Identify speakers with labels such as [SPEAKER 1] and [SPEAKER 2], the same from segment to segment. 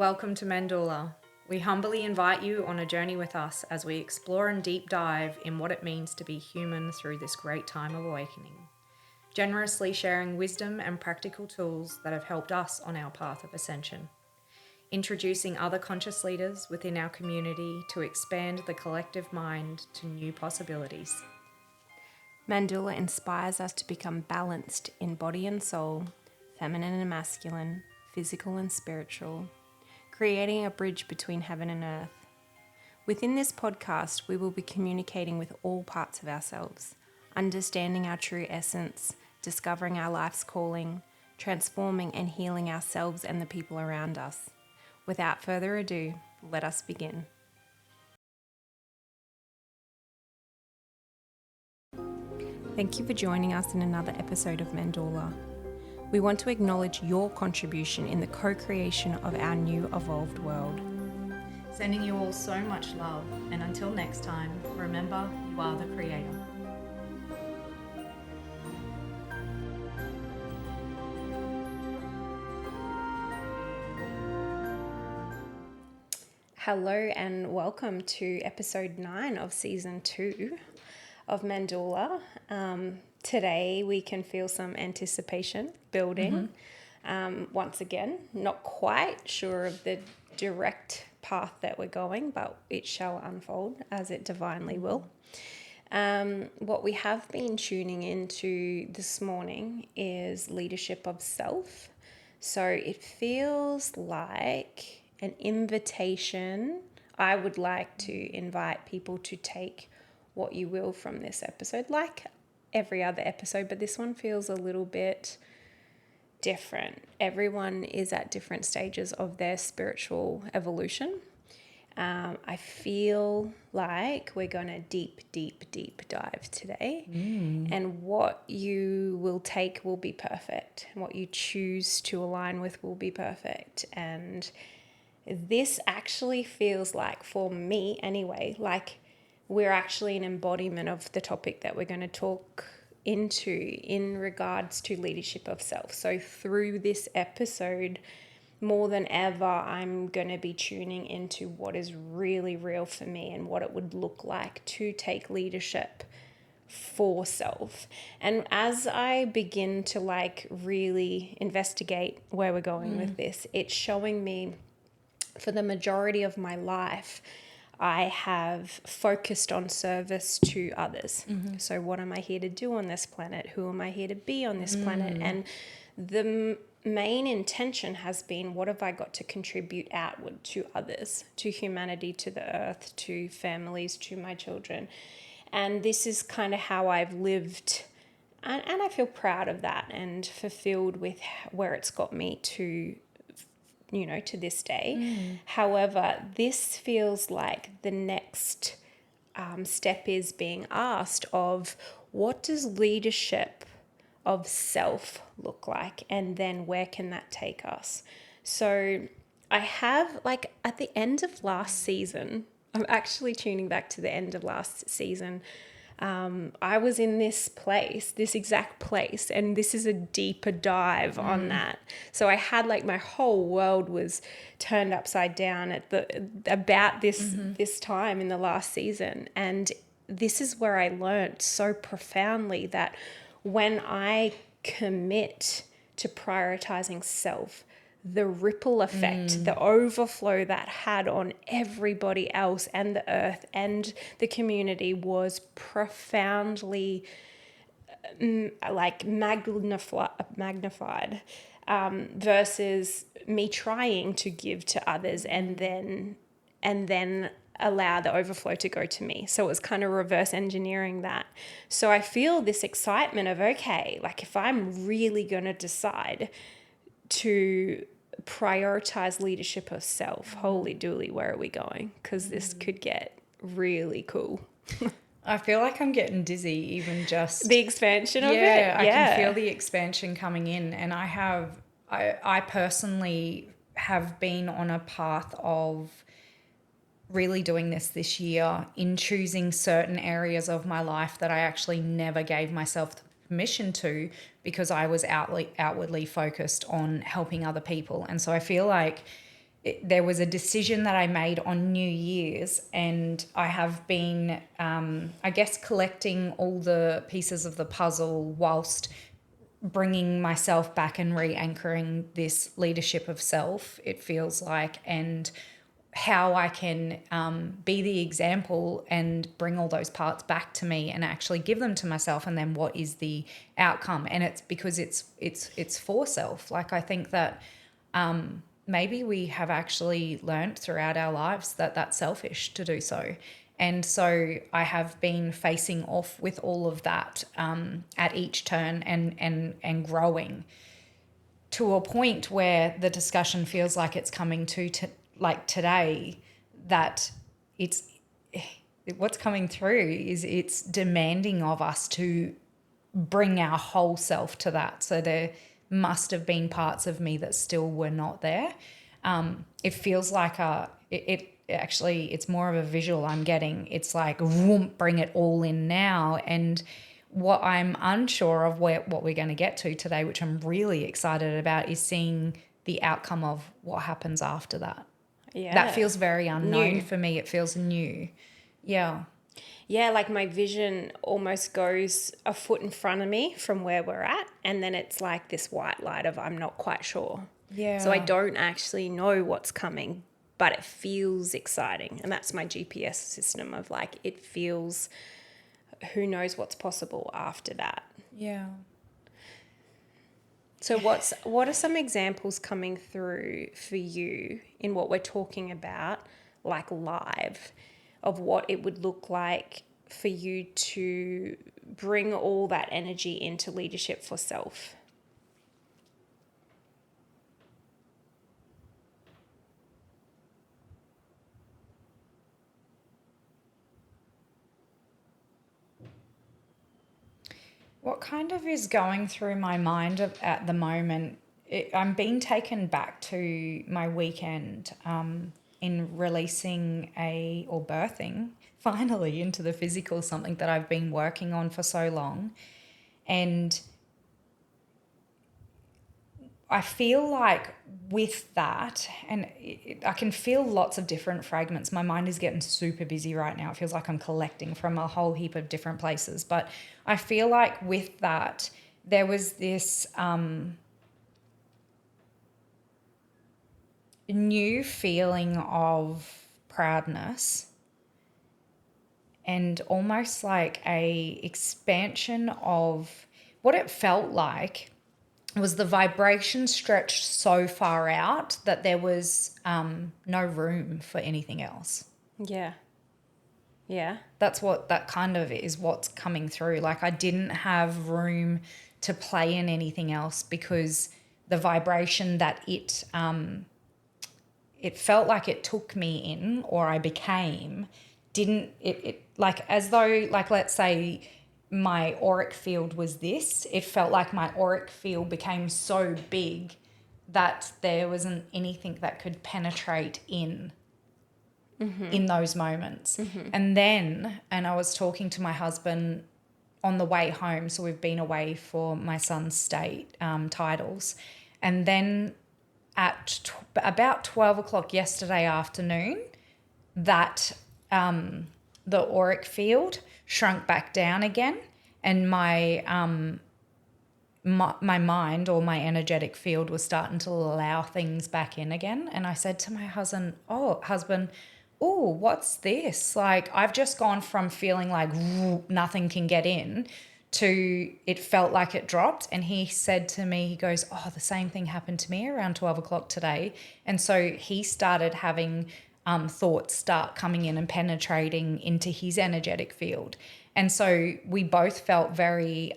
[SPEAKER 1] Welcome to Mandula. We humbly invite you on a journey with us as we explore and deep dive in what it means to be human through this great time of awakening, generously sharing wisdom and practical tools that have helped us on our path of ascension, introducing other conscious leaders within our community to expand the collective mind to new possibilities.
[SPEAKER 2] Mandula inspires us to become balanced in body and soul, feminine and masculine, physical and spiritual, creating a bridge between heaven and earth. Within this podcast, we will be communicating with all parts of ourselves, understanding our true essence, discovering our life's calling, transforming and healing ourselves and the people around us. Without further ado, let us begin. Thank you for joining us in another episode of Mandula. We want to acknowledge your contribution in the co-creation of our new evolved world.
[SPEAKER 1] Sending you all so much love, and until next time, remember you are the creator.
[SPEAKER 2] Hello and welcome to episode 9 of season 2 of Mandula. Today we can feel some anticipation building. Once again, not quite sure of the direct path that we're going, but it shall unfold as it divinely will. What we have been tuning into this morning is leadership of self. So it feels like an invitation. I would like to invite people to take what you will from this episode, like every other episode, but this one feels a little bit different. Everyone is at different stages of their spiritual evolution. I feel like we're going to deep dive today. And what you will take will be perfect. And what you choose to align with will be perfect. And this actually feels like, for me anyway, like we're actually an embodiment of the topic that we're going to talk into in regards to leadership of self. So through this episode, more than ever, I'm going to be tuning into what is really real for me and what it would look like to take leadership for self. And as I begin to really investigate where we're going with this, it's showing me for the majority of my life, I have focused on service to others. So what am I here to do on this planet? Who am I here to be on this planet? And the main intention has been, what have I got to contribute outward to others, to humanity, to the earth, to families, to my children? And this is kind of how I've lived. And I feel proud of that and fulfilled with where it's got me to this day. However, this feels like the next step is being asked of, what does leadership of self look like? And then where can that take us? So I have, at the end of last season, I'm actually tuning back to the end of last season. I was in this exact place, and this is a deeper dive on that. So I had my whole world was turned upside down about this time in the last season. And this is where I learned so profoundly that when I commit to prioritizing self, the ripple effect, the overflow that had on everybody else and the earth and the community was profoundly magnified versus me trying to give to others and then allow the overflow to go to me. So it was kind of reverse engineering that. So I feel this excitement of, okay, if I'm really going to decide to prioritize leadership of self, holy dooly, where are we going? Because this could get really cool.
[SPEAKER 1] I feel like I'm getting dizzy even just
[SPEAKER 2] the expansion of it.
[SPEAKER 1] I can feel the expansion coming in. And I personally have been on a path of really doing this year in choosing certain areas of my life that I actually never gave myself permission to, because I was outwardly focused on helping other people. And so I feel like there was a decision that I made on New Year's, and I have been, I guess, collecting all the pieces of the puzzle whilst bringing myself back and re-anchoring this leadership of self, it feels like, and how I can be the example and bring all those parts back to me and actually give them to myself, and then what is the outcome. And it's because it's for self. Like, I think that maybe we have actually learnt throughout our lives that that's selfish to do so. And so I have been facing off with all of that at each turn and growing to a point where the discussion feels like it's coming to like today, that it's what's coming through is it's demanding of us to bring our whole self to that. So there must have been parts of me that still were not there. It feels like actually, it's more of a visual I'm getting. It's like, whoomp, bring it all in now. And what I'm unsure of what we're going to get to today, which I'm really excited about, is seeing the outcome of what happens after that.
[SPEAKER 2] Yeah.
[SPEAKER 1] That feels very unknown
[SPEAKER 2] New.
[SPEAKER 1] for me. It feels new. Yeah.
[SPEAKER 2] Yeah, like my vision almost goes a foot in front of me from where we're at, and then it's like this white light of I'm not quite sure.
[SPEAKER 1] Yeah.
[SPEAKER 2] So I don't actually know what's coming, but it feels exciting. And that's my GPS system of like, it feels, who knows what's possible after that.
[SPEAKER 1] Yeah.
[SPEAKER 2] So what are some examples coming through for you in what we're talking about, like live, of what it would look like for you to bring all that energy into leadership for self?
[SPEAKER 1] What kind of is going through my mind at the moment, I'm being taken back to my weekend in releasing or birthing finally into the physical, something that I've been working on for so long. And I feel like with that, and I can feel lots of different fragments. My mind is getting super busy right now. It feels like I'm collecting from a whole heap of different places. But I feel like with that, there was this new feeling of proudness and almost like a expansion of what it felt like was the vibration stretched so far out that there was no room for anything else.
[SPEAKER 2] Yeah. Yeah.
[SPEAKER 1] That's what that kind of is what's coming through. Like, I didn't have room to play in anything else because the vibration that it felt like it took me in, or I became, didn't it like, as though, like, let's say my auric field was this, it felt like my auric field became so big that there wasn't anything that could penetrate in those moments. And I was talking to my husband on the way home, so we've been away for my son's state titles, and then at about 12 o'clock yesterday afternoon, that the auric field shrunk back down again, and my mind, or my energetic field, was starting to allow things back in again. And I said to my husband, oh, what's this? Like, I've just gone from feeling like nothing can get in to it felt like it dropped. And he said to me, he goes, oh, the same thing happened to me around 12 o'clock today. And so he started having thoughts start coming in and penetrating into his energetic field. And so we both felt very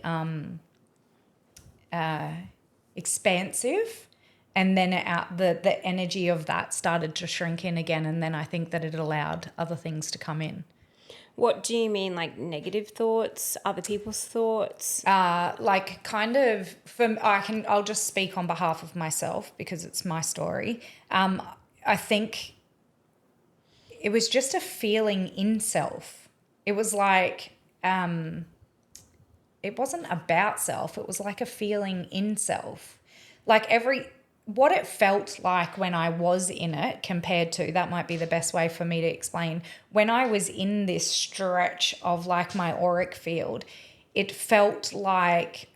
[SPEAKER 1] expansive. And then the energy of that started to shrink in again. And then I think that it allowed other things to come in.
[SPEAKER 2] What do you mean, like negative thoughts, other people's thoughts?
[SPEAKER 1] Like, kind of, I'll just speak on behalf of myself because it's my story. I think it was just a feeling in self. It was like, it wasn't about self. It was like a feeling in self. Like what it felt like when I was in it compared to, that might be the best way for me to explain, when I was in this stretch of like my auric field, it felt like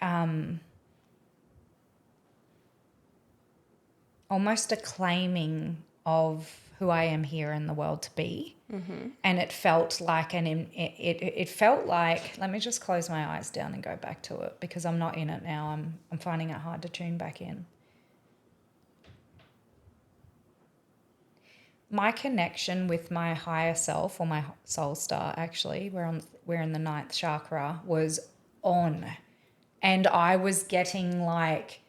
[SPEAKER 1] almost a claiming of who I am here in the world to be. Mm-hmm. And it felt like it felt like, let me just close my eyes down and go back to it because I'm not in it now. I'm finding it hard to tune back in. My connection with my higher self, or my soul star, actually, we're in the 9th chakra, was on. And I was getting like,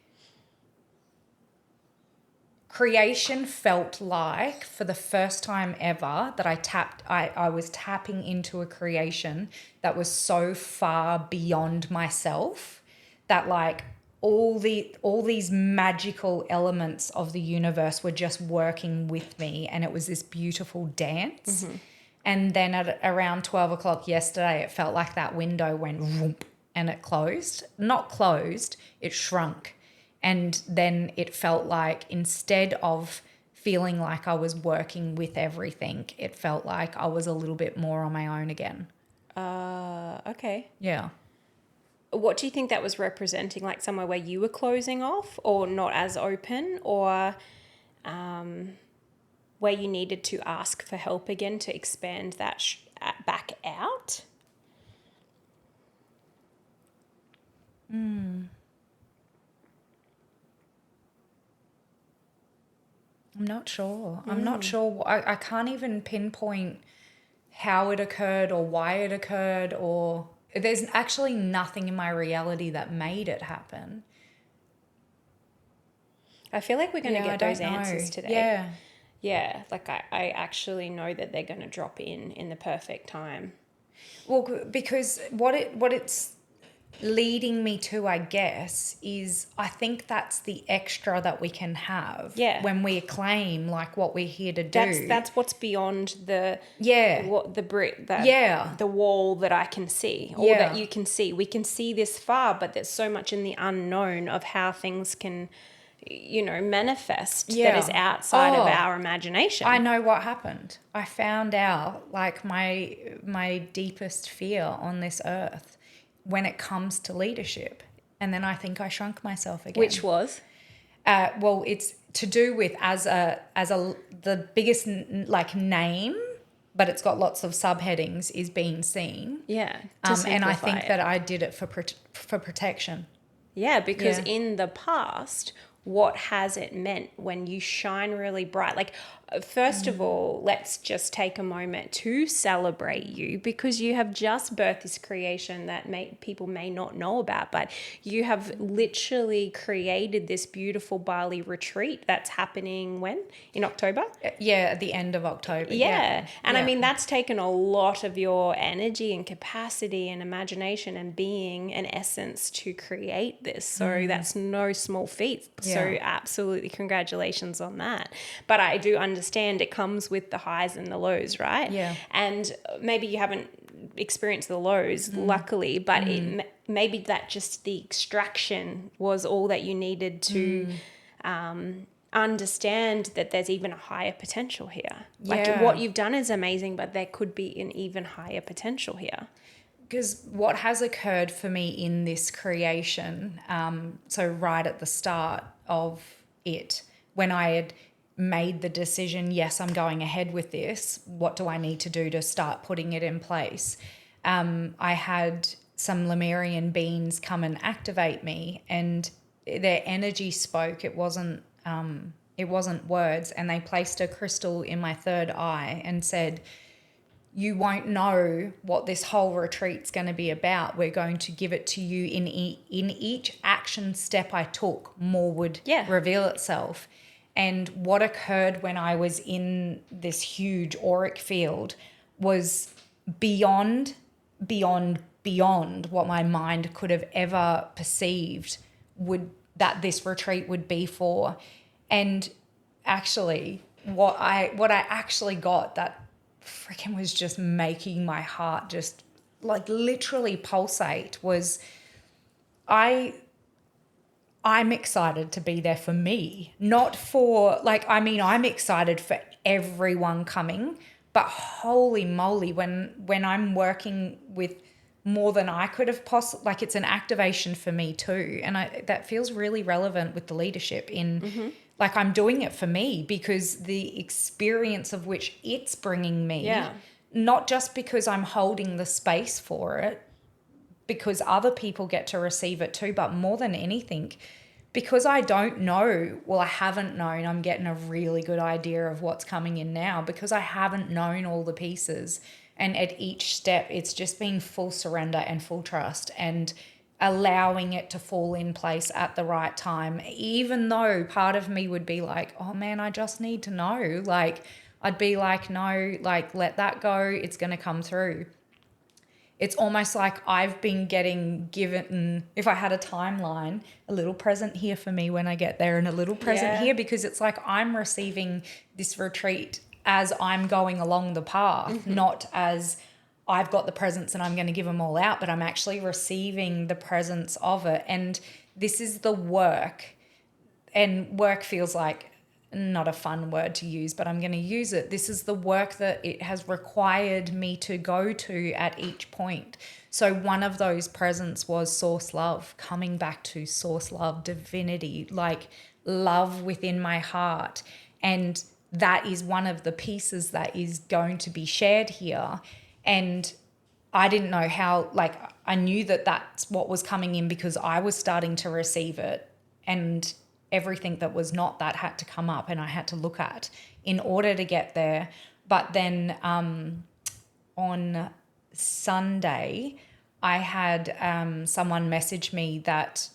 [SPEAKER 1] creation felt like, for the first time ever, that I was tapping into a creation that was so far beyond myself that like all these magical elements of the universe were just working with me, and it was this beautiful dance. Mm-hmm. And then at around 12 o'clock yesterday, it felt like that window went whoop and it closed. Not closed, it shrunk. And then it felt like, instead of feeling like I was working with everything, it felt like I was a little bit more on my own again.
[SPEAKER 2] Okay.
[SPEAKER 1] Yeah.
[SPEAKER 2] What do you think that was representing? Like somewhere where you were closing off or not as open, or where you needed to ask for help again to expand that back out?
[SPEAKER 1] I'm not sure. I'm not sure. I can't even pinpoint how it occurred or why it occurred, or there's actually nothing in my reality that made it happen.
[SPEAKER 2] I feel like we're going to get those answers today.
[SPEAKER 1] Yeah.
[SPEAKER 2] Yeah, like I actually know that they're going to drop in the perfect time.
[SPEAKER 1] Well, because what it's leading me to, I guess, is I think that's the extra that we can have when we acclaim like what we're here to do.
[SPEAKER 2] That's what's beyond the brick, the wall that I can see, or that you can see. We can see this far, but there's so much in the unknown of how things can, manifest that is outside of our imagination.
[SPEAKER 1] I know what happened. I found out like my deepest fear on this earth when it comes to leadership, and then I think I shrunk myself again.
[SPEAKER 2] Which was?
[SPEAKER 1] Well, it's to do with the biggest like name, but it's got lots of subheadings, is being seen.
[SPEAKER 2] Yeah.
[SPEAKER 1] And I think that I did it for protection.
[SPEAKER 2] Yeah, because in the past, what has it meant when you shine really bright? Like, first of all, let's just take a moment to celebrate you, because you have just birthed this creation that people may not know about, but you have literally created this beautiful Bali retreat that's happening when? In October?
[SPEAKER 1] Yeah, at the end of October.
[SPEAKER 2] Yeah. And I mean, that's taken a lot of your energy and capacity and imagination and being and essence to create this. So that's no small feat. So absolutely congratulations on that. But I do understand it comes with the highs and the lows, right?
[SPEAKER 1] Yeah.
[SPEAKER 2] And maybe you haven't experienced the lows, luckily, but maybe that just the extraction was all that you needed to understand that there's even a higher potential here. Like what you've done is amazing, but there could be an even higher potential here.
[SPEAKER 1] Because what has occurred for me in this creation, so right at the start of it, when I had made the decision, yes, I'm going ahead with this, what do I need to do to start putting it in place? I had some Lemurian beings come and activate me, and their energy spoke. It wasn't words, and they placed a crystal in my third eye and said, you won't know what this whole retreat's going to be about. We're going to give it to you in each action step I took, more would reveal itself. And what occurred when I was in this huge auric field was beyond what my mind could have ever perceived that this retreat would be for. And actually, what I actually got that freaking was just making my heart just like literally pulsate was I I'm excited to be there for me, not for I'm excited for everyone coming, but holy moly, when I'm working with more than I could have possibly, it's an activation for me too. And that feels really relevant with the leadership in I'm doing it for me because the experience of which it's bringing me, not just because I'm holding the space for it, because other people get to receive it too, but more than anything, because I don't know, I haven't known, I'm getting a really good idea of what's coming in now because I haven't known all the pieces. And at each step, it's just been full surrender and full trust and allowing it to fall in place at the right time, even though part of me would be like, oh man, I just need to know. I'd be like, no, let that go. It's going to come through. It's almost like I've been getting given, if I had a timeline, a little present here for me when I get there and a little present here, because it's like I'm receiving this retreat as I'm going along the path, not as I've got the presents and I'm going to give them all out, but I'm actually receiving the presence of it. And this is the work, and work feels like not a fun word to use, but I'm going to use it. This is the work that it has required me to go to at each point. So one of those presents was source love, coming back to source love, divinity, love within my heart. And that is one of the pieces that is going to be shared here. And I didn't know how, I knew that that's what was coming in because I was starting to receive it, and everything that was not that had to come up and I had to look at in order to get there. But then on Sunday, I had someone message me that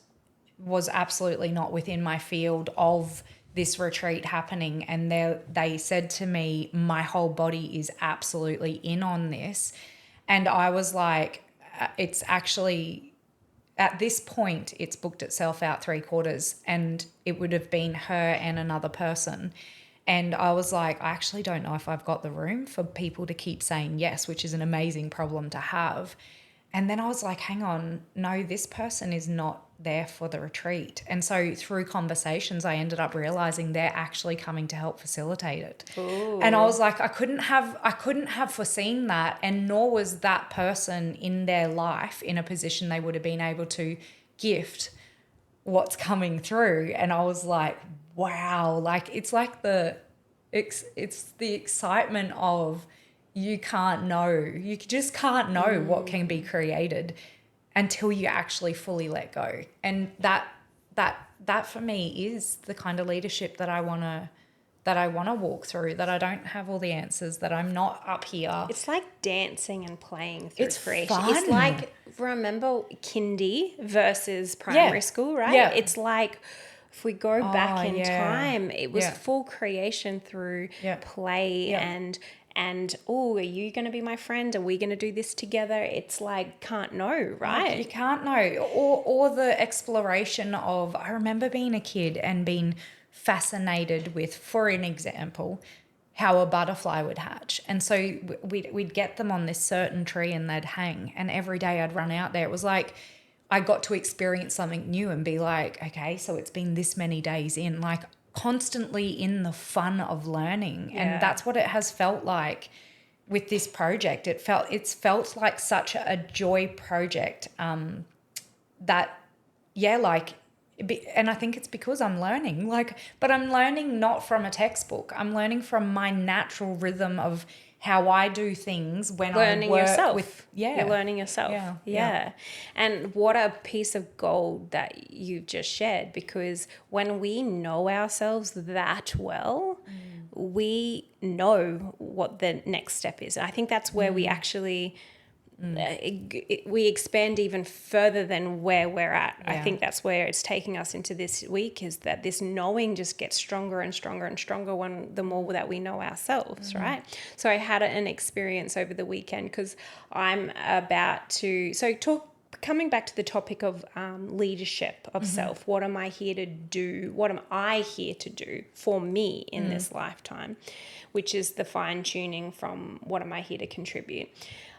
[SPEAKER 1] was absolutely not within my field of this retreat happening. And they said to me, my whole body is absolutely in on this. And I was like, it's actually... At this point, it's booked itself out 3/4, and it would have been her and another person. And I was like, I actually don't know if I've got the room for people to keep saying yes, which is an amazing problem to have. And then I was like, hang on, no, this person is not there for the retreat. And so through conversations, I ended up realizing they're actually coming to help facilitate it.
[SPEAKER 2] Ooh.
[SPEAKER 1] And I was like, I couldn't have foreseen that, and nor was that person in their life in a position they would have been able to gift what's coming through. And I was like, wow, it's the excitement of, you can't know. You just can't know what can be created until you actually fully let go. And that for me is the kind of leadership that I want to walk through, that I don't have all the answers, that I'm not up here.
[SPEAKER 2] It's like dancing and playing through creation.
[SPEAKER 1] Fun.
[SPEAKER 2] It's like, remember kindy versus primary school, right?
[SPEAKER 1] Yeah.
[SPEAKER 2] It's like, if we go back in time, it was full creation through play and are you going to be my friend? Are we going to do this together? It's like, can't know, right?
[SPEAKER 1] You can't know. Or the exploration of, I remember being a kid and being fascinated with, for an example, how a butterfly would hatch. And so we'd get them on this certain tree and they'd hang. And every day I'd run out there. It was like I got to experience something new and be like, okay, so it's been this many days in, constantly in the fun of learning. And that's what it has felt like with this project. It's felt like such a joy project and I think it's because I'm learning, but I'm learning not from a textbook. I'm learning from my natural rhythm of how I do things when
[SPEAKER 2] learning
[SPEAKER 1] I work
[SPEAKER 2] yourself.
[SPEAKER 1] with,
[SPEAKER 2] You're learning yourself. Yeah. And what a piece of gold that you've just shared, because when we know ourselves that well, we know what the next step is. I think that's where we actually... we expand even further than where we're at. I think that's where it's taking us into this week, is that this knowing just gets stronger and stronger and stronger the more that we know ourselves, right? So I had an experience over the weekend, because I'm about to... coming back to the topic of leadership of self, what am I here to do? What am I here to do for me in this lifetime? Which is the fine tuning from what am I here to contribute?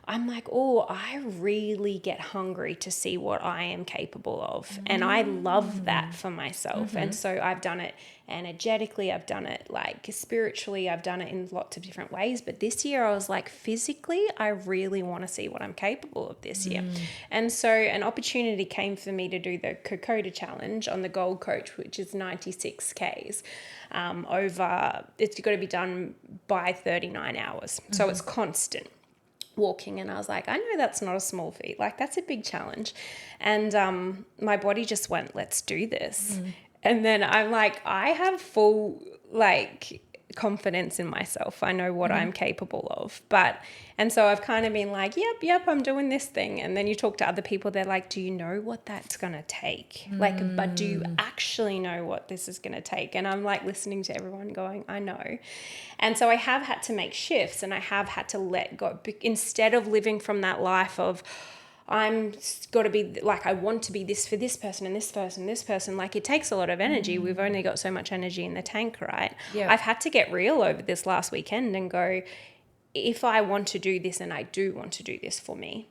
[SPEAKER 2] I'm like, oh, I really get hungry to see what I am capable of. And I love that for myself. And so I've done it energetically, I've done it like spiritually, I've done it in lots of different ways. But this year I was like, physically, I really want to see what I'm capable of this year. And so an opportunity came for me to do the Kokoda Challenge on the Gold Coast, which is 96 Ks. It's got to be done by 39 hours. So it's constant walking, and I was like, I know that's not a small feat, like that's a big challenge. And my body just went, let's do this. And then I'm like, I have full like confidence in myself. I know what I'm capable of. And so I've kind of been like, yep, I'm doing this thing. And then you talk to other people, they're like, do you know what that's going to take? Like, but do you actually know what this is going to take? And I'm like listening to everyone going, I know. And so I have had to make shifts, and I have had to let go. Instead of living from that life of, I'm got to be like, I want to be this for this person and this person and this person. Like, it takes a lot of energy. We've only got so much energy in the tank, right?
[SPEAKER 1] Yeah.
[SPEAKER 2] I've had to get real over this last weekend and go, if I want to do this, and I do want to do this for me,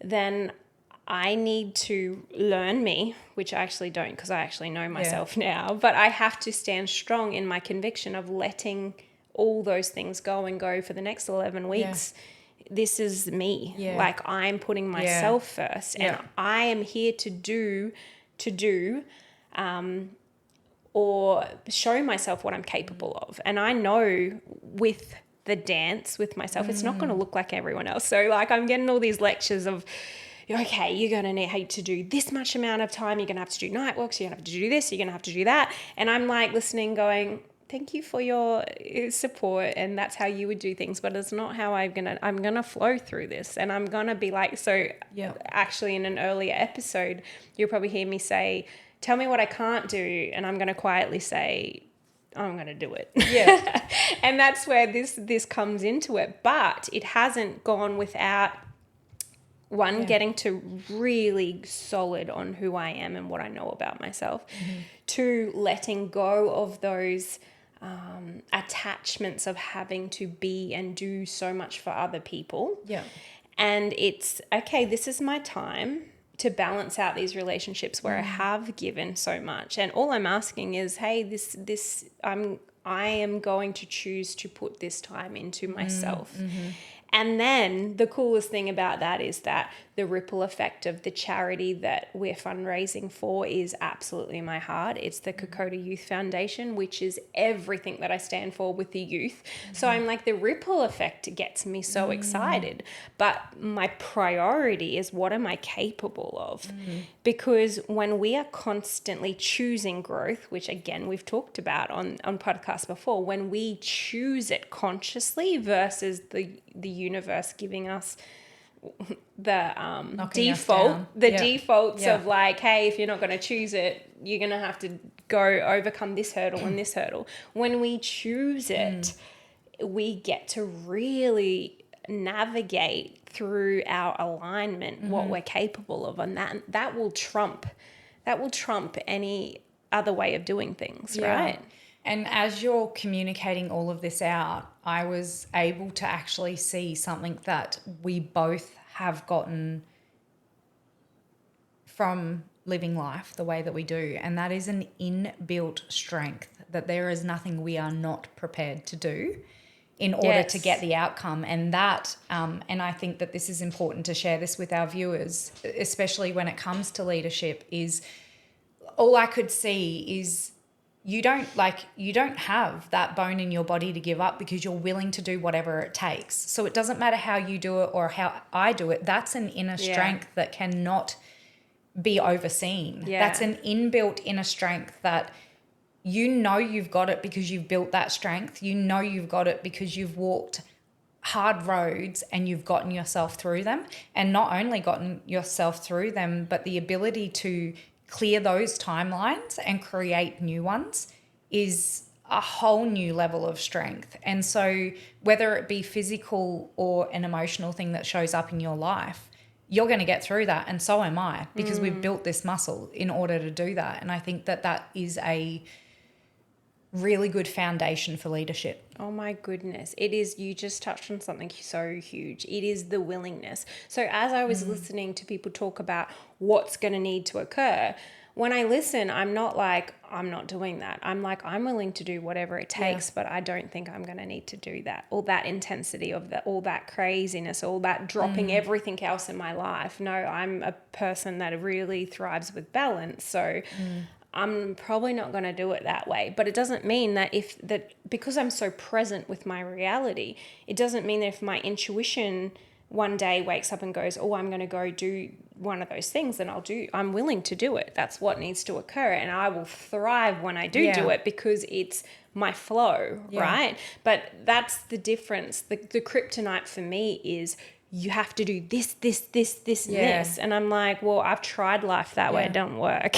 [SPEAKER 2] then I need to learn me, which I actually don't, because I actually know myself now. But I have to stand strong in my conviction of letting all those things go and go for the next 11 weeks. This is me. Like, I'm putting myself first, and I am here to do or show myself what I'm capable of. And I know with the dance with myself, it's not going to look like everyone else. So like, I'm getting all these lectures of, okay, you're going to need to do this much amount of time. You're going to have to do night walks. You're going to have to do this. You're going to have to do that. And I'm like listening going, thank you for your support, and that's how you would do things, but it's not how I'm gonna flow through this. And I'm gonna be like, so actually in an earlier episode, you'll probably hear me say, tell me what I can't do, and I'm gonna quietly say, I'm gonna do it. And that's where this comes into it. But it hasn't gone without getting to really solid on who I am and what I know about myself, to letting go of those attachments of having to be and do so much for other people. And it's, okay, this is my time to balance out these relationships where I have given so much. And all I'm asking is, hey, I am going to choose to put this time into myself. And then the coolest thing about that is that the ripple effect of the charity that we're fundraising for is absolutely my heart. It's the Kokoda Youth Foundation, which is everything that I stand for with the youth. So I'm like, the ripple effect gets me so excited. But my priority is, what am I capable of? Because when we are constantly choosing growth, which again, we've talked about on podcasts before, when we choose it consciously versus the universe giving us the defaults of like, hey, if you're not going to choose it, you're going to have to go overcome this hurdle and this hurdle. When we choose it, we get to really navigate through our alignment what we're capable of, and that will trump any other way of doing things, right?
[SPEAKER 1] And as you're communicating all of this out, I was able to actually see something that we both have gotten from living life the way that we do, and that is an inbuilt strength, that there is nothing we are not prepared to do in order to get the outcome. And that, and I think that this is important to share this with our viewers, especially when it comes to leadership, is all I could see is you don't have that bone in your body to give up, because you're willing to do whatever it takes. So it doesn't matter how you do it or how I do it. That's an inner strength that cannot be overseen. That's an inbuilt inner strength that you know you've got it because you've built that strength. You know you've got it because you've walked hard roads and you've gotten yourself through them, and not only gotten yourself through them, but the ability to clear those timelines and create new ones is a whole new level of strength. And so whether it be physical or an emotional thing that shows up in your life, you're going to get through that, and so am I, because we've built this muscle in order to do that. And I think that that is a really good foundation for leadership.
[SPEAKER 2] Oh my goodness. It is, you just touched on something so huge. It is the willingness. So as I was listening to people talk about what's going to need to occur, when I listen, I'm not like, I'm not doing that. I'm like, I'm willing to do whatever it takes, but I don't think I'm going to need to do that. All that intensity of that, all that craziness, all that dropping everything else in my life. No, I'm a person that really thrives with balance. So I'm probably not going to do it that way. But it doesn't mean that because I'm so present with my reality, it doesn't mean that if my intuition one day wakes up and goes, oh, I'm going to go do one of those things, then I'm willing to do it. That's what needs to occur. And I will thrive when I do it because it's my flow, right? But that's the difference. The kryptonite for me is you have to do this, and this. And I'm like, well, I've tried life that way. It don't work.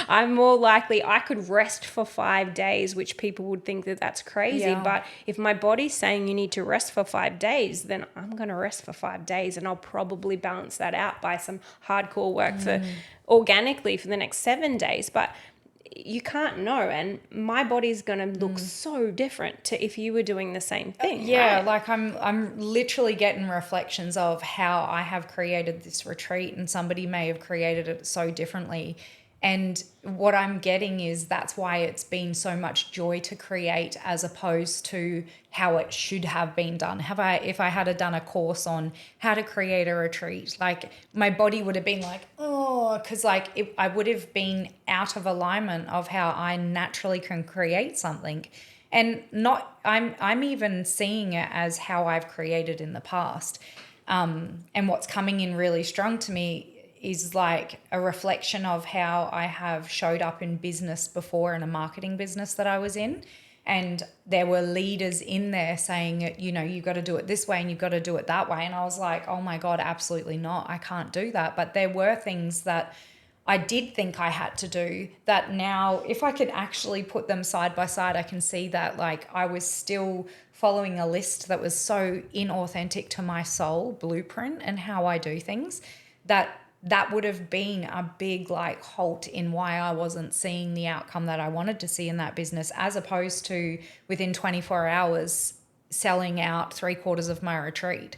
[SPEAKER 2] I'm more likely, I could rest for 5 days, which people would think that that's crazy. But if my body's saying you need to rest for 5 days, then I'm going to rest for 5 days, and I'll probably balance that out by some hardcore work for organically for the next 7 days. But you can't know, and my body's going to look so different to if you were doing the same thing. Right?
[SPEAKER 1] Like I'm literally getting reflections of how I have created this retreat, and somebody may have created it so differently. And what I'm getting is that's why it's been so much joy to create, as opposed to how it should have been done. If I had done a course on how to create a retreat, like my body would have been like, oh, because like I would have been out of alignment of how I naturally can create something. And I'm even seeing it as how I've created in the past. And what's coming in really strong to me is like a reflection of how I have showed up in business before, in a marketing business that I was in. And there were leaders in there saying, you know, you got to do it this way and you've got to do it that way. And I was like, oh my God, absolutely not. I can't do that. But there were things that I did think I had to do that now, if I could actually put them side by side, I can see that like I was still following a list that was so inauthentic to my soul blueprint and how I do things, that would have been a big like halt in why I wasn't seeing the outcome that I wanted to see in that business, as opposed to within 24 hours selling out 3/4 of my retreat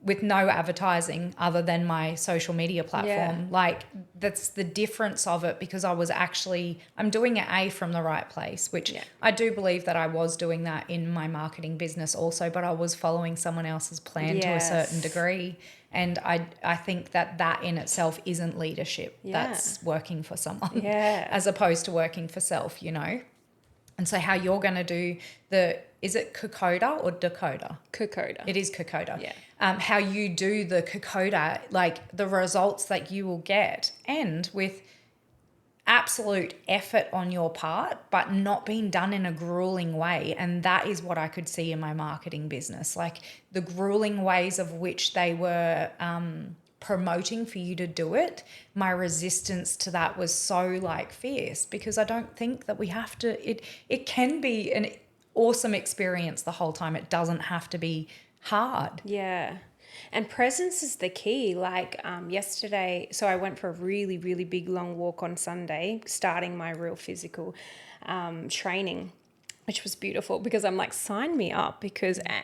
[SPEAKER 1] with no advertising other than my social media platform. Like that's the difference of it, because I'm doing it from the right place, which I do believe that I was doing that in my marketing business also, but I was following someone else's plan to a certain degree. And I think that in itself isn't leadership. That's working for someone as opposed to working for self, you know. And so how you're going to do is it Kokoda or Dakota?
[SPEAKER 2] Kokoda.
[SPEAKER 1] It is Kokoda. Yeah. How you do the Kokoda, like the results that you will get, and with absolute effort on your part, but not being done in a grueling way. And that is what I could see in my marketing business, like the grueling ways of which they were promoting for you to do it. My resistance to that was so like fierce, because I don't think that we have to, it can be an awesome experience the whole time. It doesn't have to be hard.
[SPEAKER 2] Yeah. And presence is the key. Like yesterday, so I went for a really, really big long walk on Sunday, starting my real physical training, which was beautiful, because I'm like, sign me up,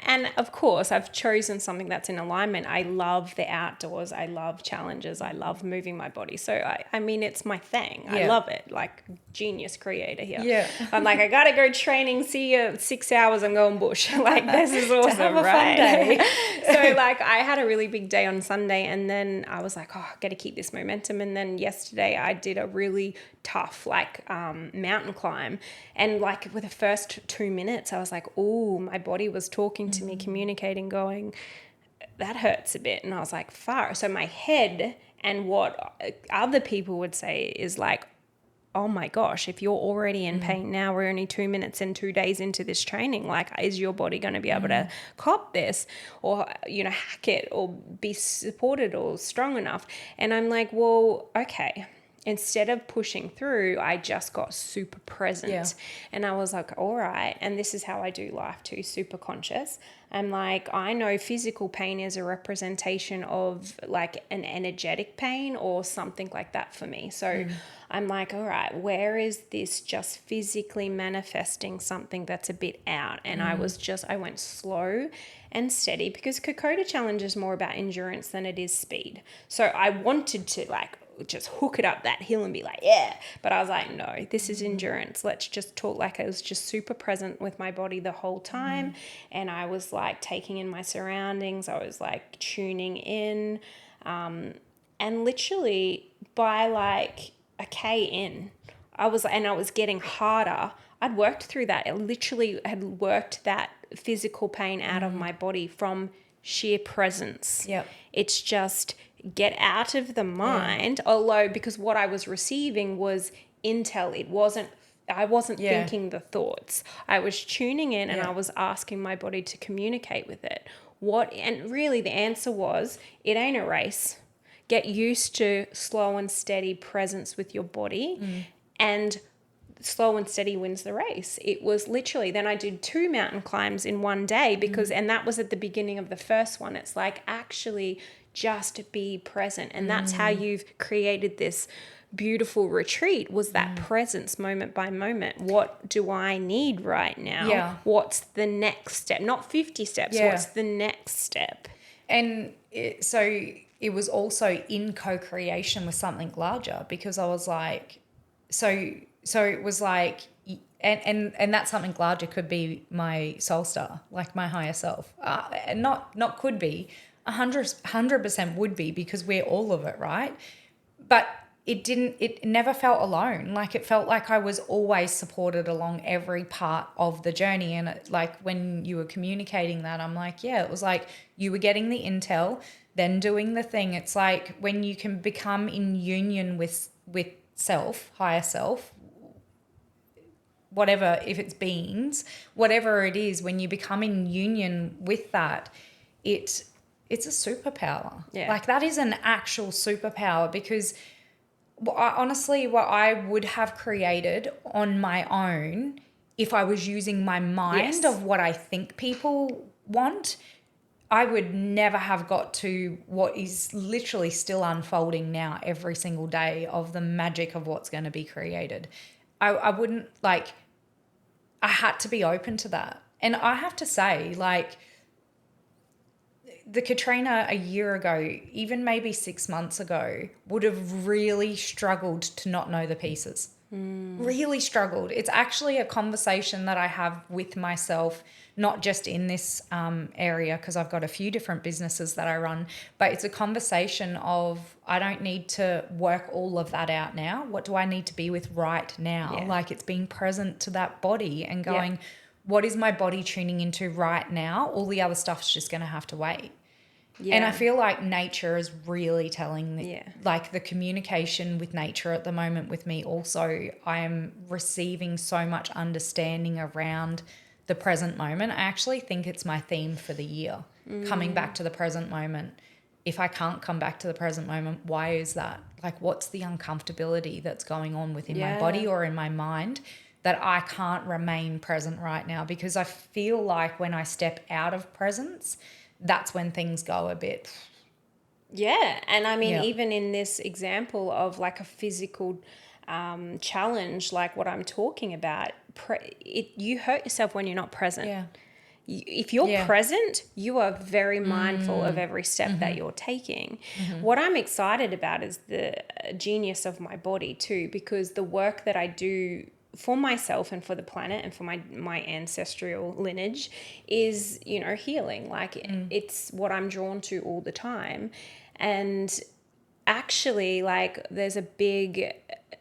[SPEAKER 2] and of course I've chosen something that's in alignment. I love the outdoors. I love challenges. I love moving my body. So I mean, it's my thing. I love it. Like genius creator here. Yeah. I'm like, I got to go training. See you 6 hours. I'm going bush. Like this is awesome, to have a fun day. So like I had a really big day on Sunday, and then I was like, oh, I got to keep this momentum. And then yesterday I did a really tough like mountain climb, and like with the first 2 minutes I was like, oh, my body was talking to me, communicating, going, that hurts a bit. And I was like, far. So my head and what other people would say is like, oh my gosh, if you're already in pain now, we're only 2 minutes and 2 days into this training, like is your body going to be able to cop this, or you know, hack it, or be supported or strong enough? And I'm like, well, okay, instead of pushing through, I just got super present.
[SPEAKER 1] Yeah.
[SPEAKER 2] And I was like, all right. And this is how I do life too, super conscious. I'm like, I know physical pain is a representation of like an energetic pain or something like that for me. So I'm like, all right, where is this just physically manifesting something that's a bit out? And I went slow and steady, because Kokoda Challenge is more about endurance than it is speed. So I wanted to like just hook it up that hill and be like, yeah. But I was like, no, this is endurance. Let's just talk. Like, I was just super present with my body the whole time. And I was like taking in my surroundings. I was like tuning in. And literally by like a K in, I was getting harder. I'd worked through that. I literally had worked that physical pain out of my body from sheer presence.
[SPEAKER 1] Yep.
[SPEAKER 2] It's just get out of the mind. Although, because what I was receiving was intel, I wasn't thinking the thoughts. I was tuning in and I was asking my body to communicate with it. And really the answer was, it ain't a race. Get used to slow and steady presence with your body, and slow and steady wins the race. It was literally, then I did 2 mountain climbs in one day because, and that was at the beginning of the first one. It's like, actually just be present. And that's how you've created this beautiful retreat, was that presence moment by moment. What do I need right now?
[SPEAKER 1] Yeah.
[SPEAKER 2] What's the next step? Not 50 steps.
[SPEAKER 1] Yeah.
[SPEAKER 2] What's the next step?
[SPEAKER 1] And so it was also in co-creation with something larger, because I was like, so it was like, and that something larger could be my soul star, like my higher self. And not could be, 100% would be, because we're all of it, right? But it never felt alone. Like, it felt like I was always supported along every part of the journey. And like, when you were communicating that, I'm like, yeah, it was like you were getting the intel, then doing the thing. It's like when you can become in union with self, higher self, whatever, if it's beings, whatever it is, when you become in union with that, it's a superpower.
[SPEAKER 2] Yeah.
[SPEAKER 1] Like, that is an actual superpower, because honestly, what I would have created on my own, if I was using my mind of what I think people want, I would never have got to what is literally still unfolding now every single day, of the magic of what's going to be created. I wouldn't, like, I had to be open to that. And I have to say, like, the Katrina a year ago, even maybe 6 months ago, would have really struggled to not know the pieces. Really struggled. It's actually a conversation that I have with myself, not just in this area, because I've got a few different businesses that I run, but it's a conversation of, I don't need to work all of that out now. What do I need to be with right now?
[SPEAKER 2] Yeah.
[SPEAKER 1] Like, it's being present to that body and going, what is my body tuning into right now? All the other stuff's just going to have to wait. Yeah. And I feel like nature is really telling like, the communication with nature at the moment with me also, I am receiving so much understanding around the present moment. I actually think it's my theme for the year, coming back to the present moment. If I can't come back to the present moment, why is that? Like, what's the uncomfortability that's going on within my body or in my mind that I can't remain present right now? Because I feel like when I step out of presence, that's when things go a bit.
[SPEAKER 2] Yeah. And I mean, even in this example of like a physical challenge, like what I'm talking about, you hurt yourself when you're not present.
[SPEAKER 1] Yeah.
[SPEAKER 2] If you're present, you are very mindful of every step that you're taking. What I'm excited about is the genius of my body too, because the work that I do for myself and for the planet and for my ancestral lineage is, healing. Like, it's what I'm drawn to all the time. And actually, like, there's a big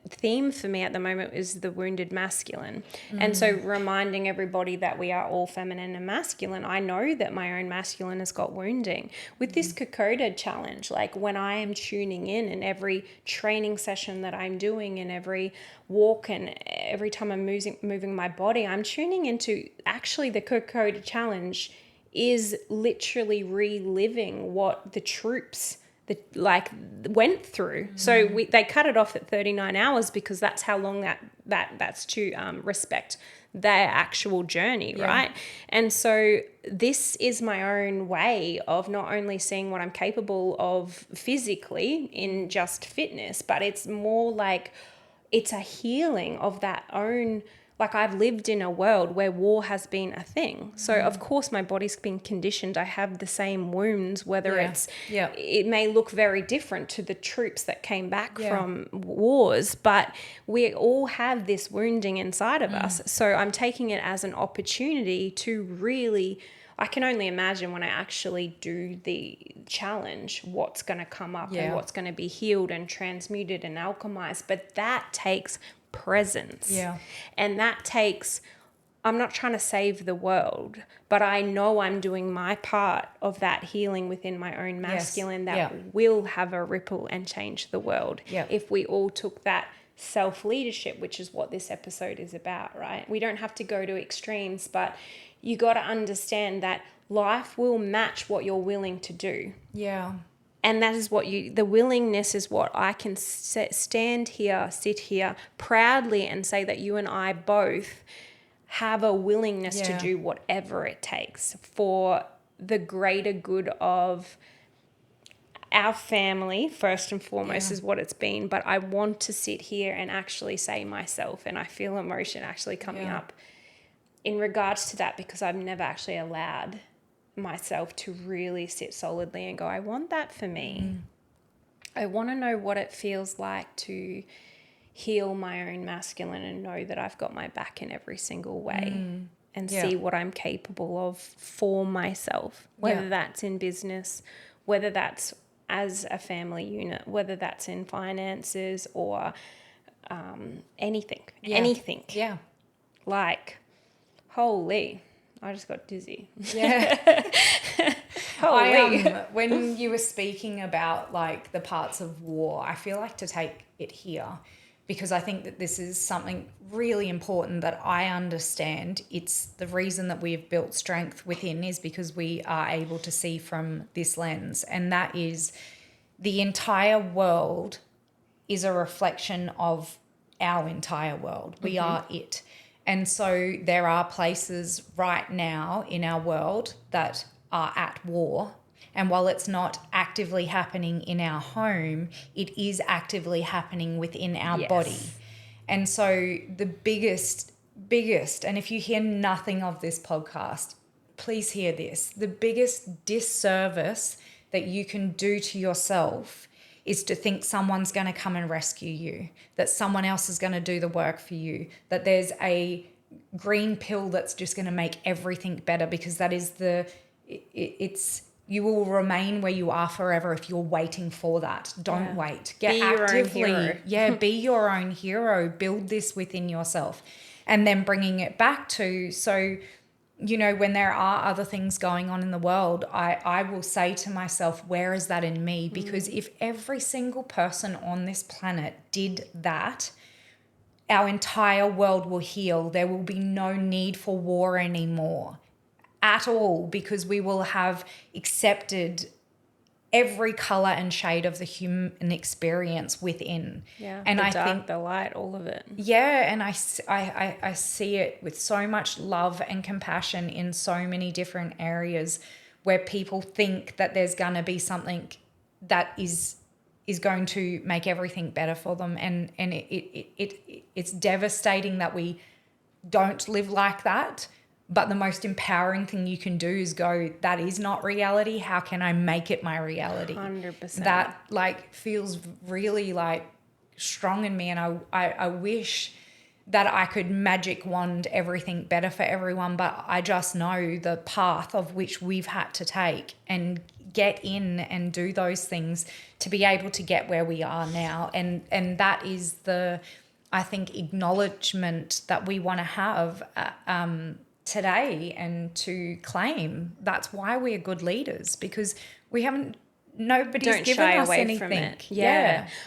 [SPEAKER 2] theme for me at the moment is the wounded masculine. And so reminding everybody that we are all feminine and masculine. I know that my own masculine has got wounding. With this Kokoda challenge, like, when I am tuning in every training session that I'm doing and every walk and every time I'm moving my body, I'm tuning into, actually, the Kokoda challenge is literally reliving what the troops went through. So they cut it off at 39 hours because that's how long that's to respect their actual journey, right? And so this is my own way of not only seeing what I'm capable of physically in just fitness, but it's more like it's a healing of that own. Like, I've lived in a world where war has been a thing. So, of course, my body's been conditioned. I have the same wounds, whether it may look very different to the troops that came back from wars, but we all have this wounding inside of us. So I'm taking it as an opportunity to really, I can only imagine when I actually do the challenge, what's going to come up and what's going to be healed and transmuted and alchemized. But that takes presence. And that takes, I'm not trying to save the world, but I know I'm doing my part of that healing within my own masculine that will have a ripple and change the world. If we all took that self-leadership, which is what this episode is about, right? We don't have to go to extremes, but you got to understand that life will match what you're willing to do. And that is what the willingness is what I can sit here proudly and say that you and I both have a willingness to do whatever it takes for the greater good of our family, first and foremost, is what it's been. But I want to sit here and actually say myself, and I feel emotion actually coming up in regards to that, because I've never actually allowed myself to really sit solidly and go, I want that for me. I want to know what it feels like to heal my own masculine and know that I've got my back in every single way and see what I'm capable of for myself, whether that's in business, whether that's as a family unit, whether that's in finances or anything. Like, holy, I just got dizzy.
[SPEAKER 1] When you were speaking about like the parts of war, I feel like to take it here, because I think that this is something really important that I understand. It's the reason that we've built strength within is because we are able to see from this lens, and that is the entire world is a reflection of our entire world. We are it. And so there are places right now in our world that are at war. And while it's not actively happening in our home, it is actively happening within our body. And so the biggest, and if you hear nothing of this podcast, please hear this. The biggest disservice that you can do to yourself is to think someone's going to come and rescue you, that someone else is going to do the work for you, that there's a green pill that's just going to make everything better, because that is you will remain where you are forever if you're waiting for that. Don't wait. Get actively, be your own hero. Build this within yourself. And then bringing it back to, so, you know, when there are other things going on in the world, I will say to myself, where is that in me? Because if every single person on this planet did that, our entire world will heal. There will be no need for war anymore at all, because we will have accepted every color and shade of the human experience within.
[SPEAKER 2] And I think the light, all of it.
[SPEAKER 1] And I see it with so much love and compassion in so many different areas where people think that there's going to be something that is going to make everything better for them, and it's devastating that we don't live like that. But the most empowering thing you can do is go, that is not reality. How can I make it my reality?
[SPEAKER 2] 100%.
[SPEAKER 1] That like feels really like strong in me. And I wish that I could magic wand everything better for everyone. But I just know the path of which we've had to take and get in and do those things to be able to get where we are now. And that is the, I think, acknowledgement that we want to have today and to claim. That's why we're good leaders, because nobody's given us anything. From it.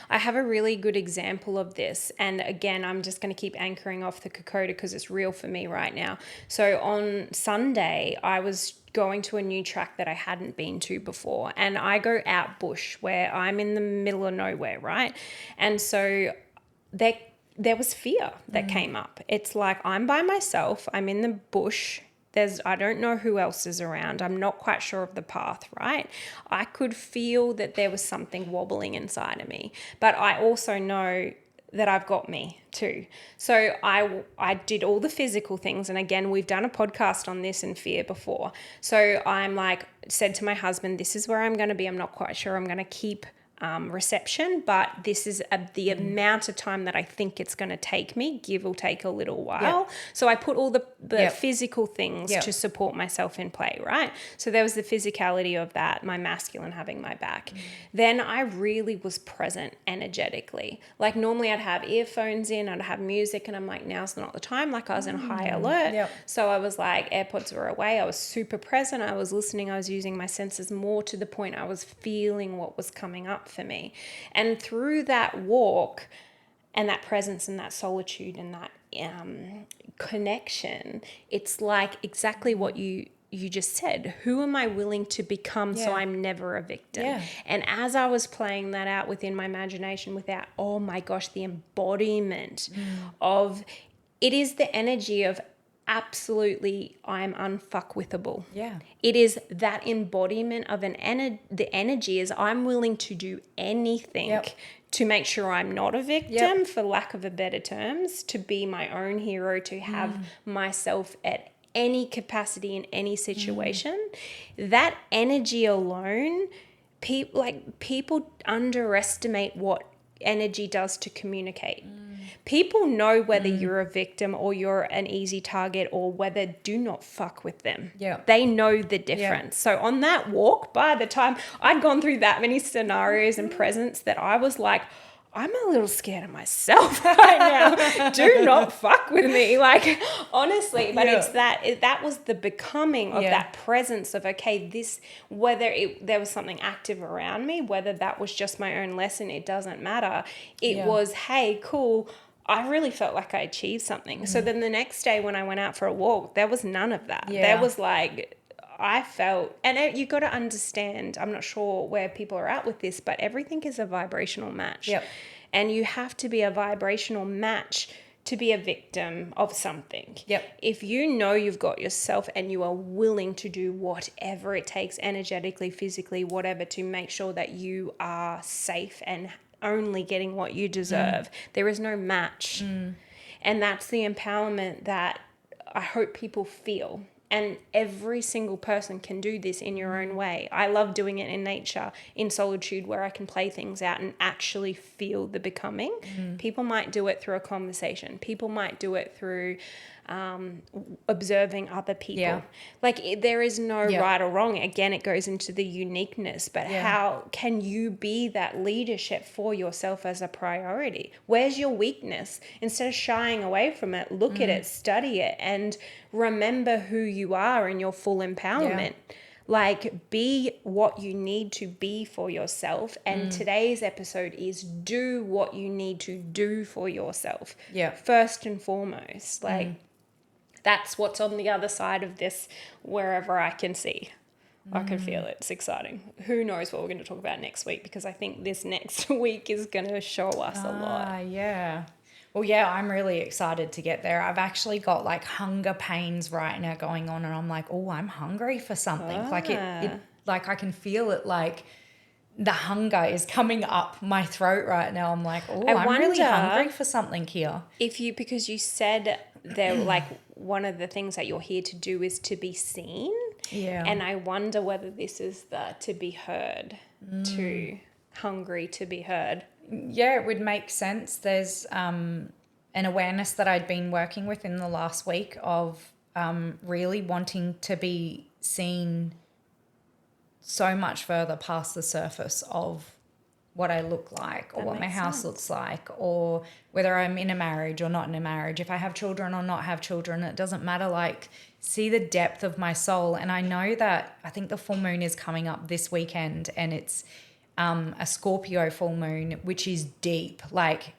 [SPEAKER 2] I have a really good example of this, and again, I'm just going to keep anchoring off the Kokoda because it's real for me right now. So on Sunday, I was going to a new track that I hadn't been to before. And I go out bush where I'm in the middle of nowhere, right? And so there was fear that came up. It's like I'm by myself. I'm in the bush. I don't know who else is around. I'm not quite sure of the path, right? I could feel that there was something wobbling inside of me. But I also know that I've got me too. So I did all the physical things. And again, we've done a podcast on this and fear before. So I'm like, said to my husband, this is where I'm going to be. I'm not quite sure I'm going to keep reception, but this is the amount of time that I think it's going to take me, give or take a little while. So I put all the physical things to support myself in play, right? So there was the physicality of that, my masculine having my back. Then I really was present energetically. Like normally I'd have earphones in, I'd have music, and I'm like, now's not the time. Like I was in high alert. So I was like, AirPods were away. I was super present. I was listening. I was using my senses more to the point I was feeling what was coming up for me. And through that walk and that presence and that solitude and that connection, it's like exactly what you just said. Who am I willing to become so I'm never a victim? And as I was playing that out within my imagination without, oh my gosh, the embodiment of it is the energy of absolutely I'm unfuckwithable. It is that embodiment of the energy is I'm willing to do anything to make sure I'm not a victim, for lack of a better terms, to be my own hero, to have myself at any capacity in any situation. That energy alone, people underestimate what energy does to communicate. People know whether you're a victim or you're an easy target or whether do not fuck with them. They know the difference. So on that walk, by the time I'd gone through that many scenarios and presence that I was like, I'm a little scared of myself right now. Do not fuck with me. Like, honestly, but it's that was the becoming of that presence of, okay, this, whether there was something active around me, whether that was just my own lesson, it doesn't matter. It was, hey, cool. I really felt like I achieved something. So then the next day when I went out for a walk, there was none of that. There was like, I felt, and you got to understand, I'm not sure where people are at with this, but everything is a vibrational match. And you have to be a vibrational match to be a victim of something. If you know you've got yourself and you are willing to do whatever it takes energetically, physically, whatever, to make sure that you are safe and only getting what you deserve, there is no match. And that's the empowerment that I hope people feel. And every single person can do this in your own way. I love doing it in nature, in solitude, where I can play things out and actually feel the becoming. People might do it through a conversation. People might do it through observing other people. Like there is no right or wrong. Again, it goes into the uniqueness, but how can you be that leadership for yourself as a priority? Where's your weakness? Instead of shying away from it, look at it, study it, and remember who you are in your full empowerment. Like, be what you need to be for yourself. And today's episode is do what you need to do for yourself. First and foremost. Like, that's what's on the other side of this, wherever I can see. I can feel it. It's exciting. Who knows what we're going to talk about next week, because I think this next week is going to show us a lot.
[SPEAKER 1] Well, yeah, I'm really excited to get there. I've actually got like hunger pains right now going on, and I'm like, oh, I'm hungry for something. Like it, like I can feel it, like the hunger is coming up my throat right now. I'm like, oh, I'm really hungry for something here.
[SPEAKER 2] Because you said there, like, one of the things that you're here to do is to be seen. And I wonder whether this is the to be heard, to hungry to be heard.
[SPEAKER 1] Yeah, it would make sense. There's an awareness that I'd been working with in the last week of really wanting to be seen so much further past the surface of what I look like or what my house looks like, or whether I'm in a marriage or not in a marriage, if I have children or not have children, it doesn't matter. Like, see the depth of my soul. And I know that I think the full moon is coming up this weekend, and a Scorpio full moon, which is deep. Like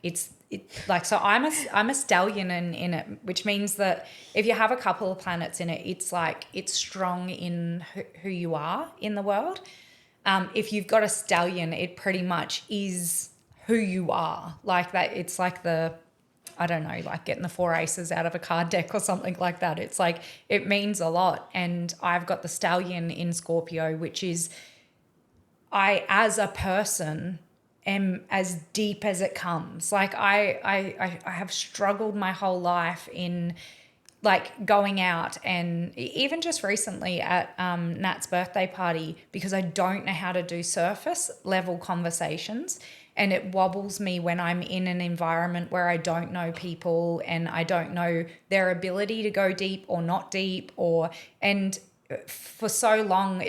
[SPEAKER 1] so I'm a stallion in it, which means that if you have a couple of planets in it, it's strong in who you are in the world. If you've got a stallion, it pretty much is who you are. Like that, it's like I don't know, like getting the 4 aces out of a card deck or something like that. It's like, it means a lot. And I've got the stallion in Scorpio, which is, I, as a person, am as deep as it comes. Like I have struggled my whole life in like going out, and even just recently at Nat's birthday party, because I don't know how to do surface level conversations, and it wobbles me when I'm in an environment where I don't know people and I don't know their ability to go deep or not deep, and for so long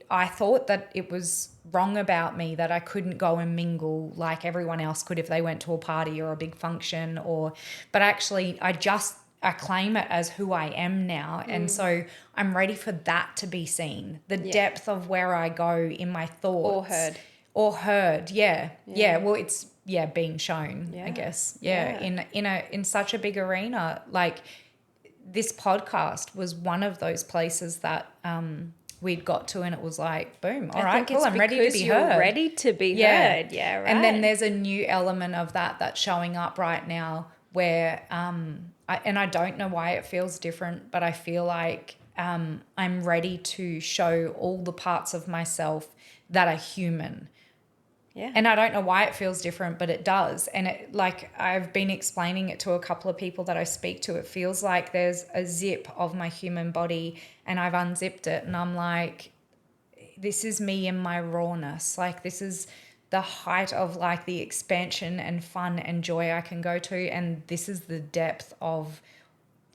[SPEAKER 1] I thought that it was wrong about me that I couldn't go and mingle like everyone else could if they went to a party or a big function, but actually I claim it as who I am now. And so I'm ready for that to be seen. The depth of where I go in my thoughts. Or heard. Yeah. Well, it's, being shown, I guess. In such a big arena. Like, this podcast was one of those places that we'd got to, and it was like, boom, all right, cool, I'm ready to be heard.
[SPEAKER 2] You're ready to be heard. Yeah, right.
[SPEAKER 1] And then there's a new element of that's showing up right now where I don't know why it feels different, but I feel like I'm ready to show all the parts of myself that are human.
[SPEAKER 2] Yeah.
[SPEAKER 1] And I don't know why it feels different, but it does. And it, like, I've been explaining it to a couple of people that I speak to. It feels like there's a zip of my human body and I've unzipped it, and I'm like, this is me in my rawness. Like, this is the height of like the expansion and fun and joy I can go to. And this is the depth of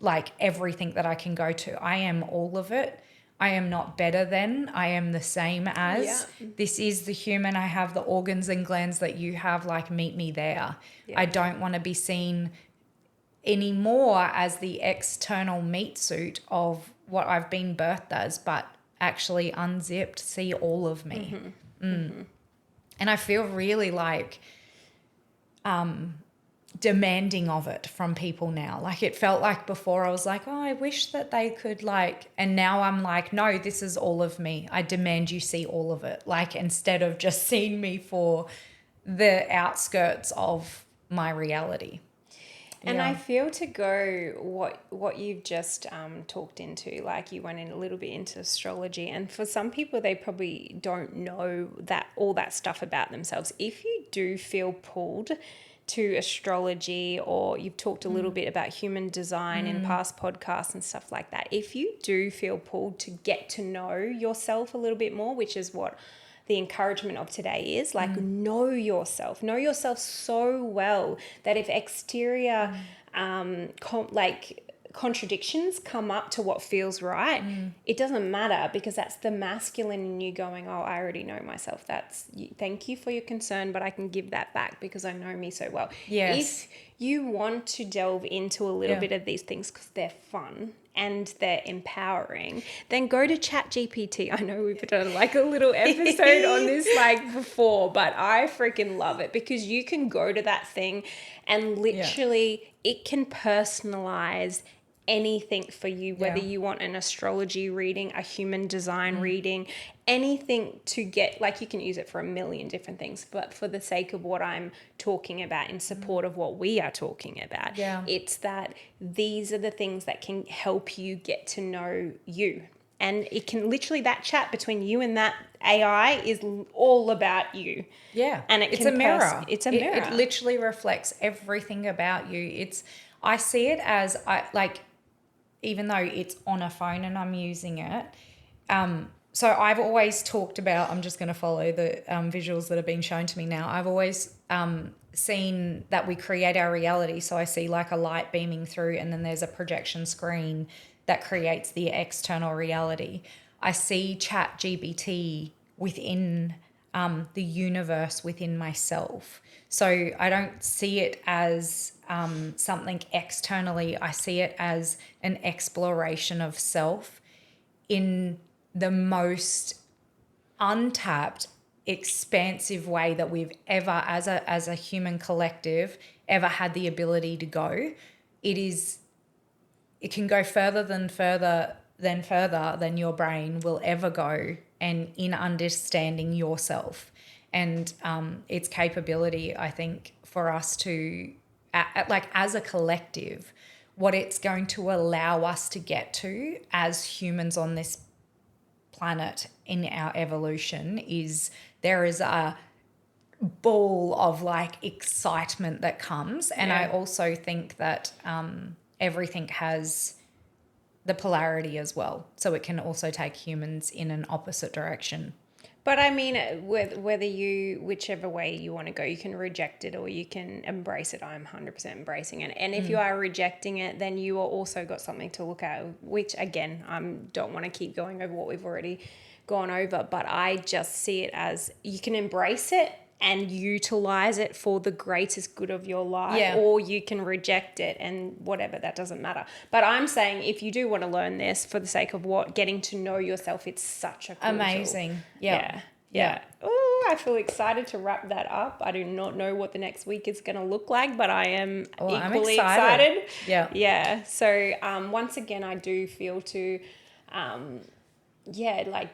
[SPEAKER 1] like everything that I can go to. I am all of it. I am not better than, I am the same as. Yeah. This is the human. I have the organs and glands that you have, like, meet me there. Yeah. I don't want to be seen anymore as the external meat suit of what I've been birthed as, but actually unzipped, see all of me. Mm-hmm. Mm-hmm. And I feel really like demanding of it from people now. Like, it felt like before I was like, oh, I wish that they could, like, and now I'm like, no, this is all of me. I demand you see all of it. Like, instead of just seeing me for the outskirts of my reality.
[SPEAKER 2] And I feel to go what you've just talked into, like you went in a little bit into astrology, and for some people they probably don't know that all that stuff about themselves. If you do feel pulled to astrology, or you've talked a little bit about human design in past podcasts and stuff like that, if you do feel pulled to get to know yourself a little bit more, which is what the encouragement of today is, like, know yourself so well that if exterior contradictions come up to what feels right, it doesn't matter, because that's the masculine in you going, oh, I already know myself. Thank you for your concern, but I can give that back because I know me so well.
[SPEAKER 1] Yes.
[SPEAKER 2] If you want to delve into a little bit of these things because they're fun and they're empowering, then go to ChatGPT. I know we've done like a little episode on this like before, but I freaking love it because you can go to that thing and literally it can personalize anything for you, whether you want an astrology reading, a human design reading, anything, to get, like, you can use it for a million different things, but for the sake of what I'm talking about, in support of what we are talking about, it's that these are the things that can help you get to know you. And it can literally, that chat between you and that AI is all about you.
[SPEAKER 1] Yeah.
[SPEAKER 2] And it's a mirror. It's a mirror.
[SPEAKER 1] It literally reflects everything about you. I see it as, even though it's on a phone and I'm using it, so I've always talked about, I'm just going to follow the visuals that have been shown to me now. I've always seen that we create our reality. So I see like a light beaming through, and then there's a projection screen that creates the external reality. I see ChatGPT within the universe within myself. So I don't see it as something externally. I see it as an exploration of self in the most untapped expansive way that we've ever, as a human collective, ever had the ability to go. It can go further than your brain will ever go, and in understanding yourself and its capability, I think, for us to, like as a collective, what it's going to allow us to get to as humans on this planet in our evolution is there is a ball of like excitement that comes. And I also think that everything has the polarity as well. So it can also take humans in an opposite direction.
[SPEAKER 2] But I mean, whichever way you want to go, you can reject it or you can embrace it. I'm 100% embracing it. And if you are rejecting it, then you are also got something to look at, which again, I don't want to keep going over what we've already gone over, but I just see it as you can embrace it and utilize it for the greatest good of your life, or you can reject it and whatever, that doesn't matter. But I'm saying if you do want to learn this for the sake of getting to know yourself, it's such a cool
[SPEAKER 1] amazing
[SPEAKER 2] tool.
[SPEAKER 1] Yeah.
[SPEAKER 2] Oh, I feel excited to wrap that up. I do not know what the next week is going to look like, but I am equally excited. Yeah. So once again, I do feel to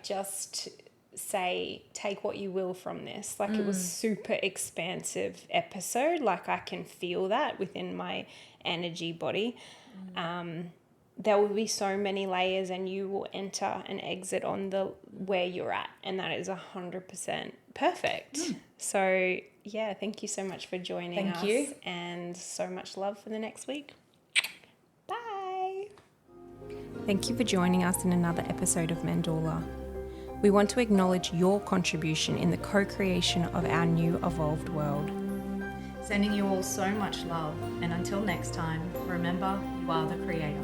[SPEAKER 2] just say, take what you will from this. Like it was super expansive episode. Like I can feel that within my energy body. There will be so many layers and you will enter and exit on where you're at, and that is 100% perfect. So yeah, thank you so much for joining us.
[SPEAKER 1] Thank you.
[SPEAKER 2] And so much love for the next week. Bye. Thank you for joining us in another episode of Mandula. We want to acknowledge your contribution in the co-creation of our new evolved world.
[SPEAKER 1] Sending you all so much love, and until next time, remember, you are the creator.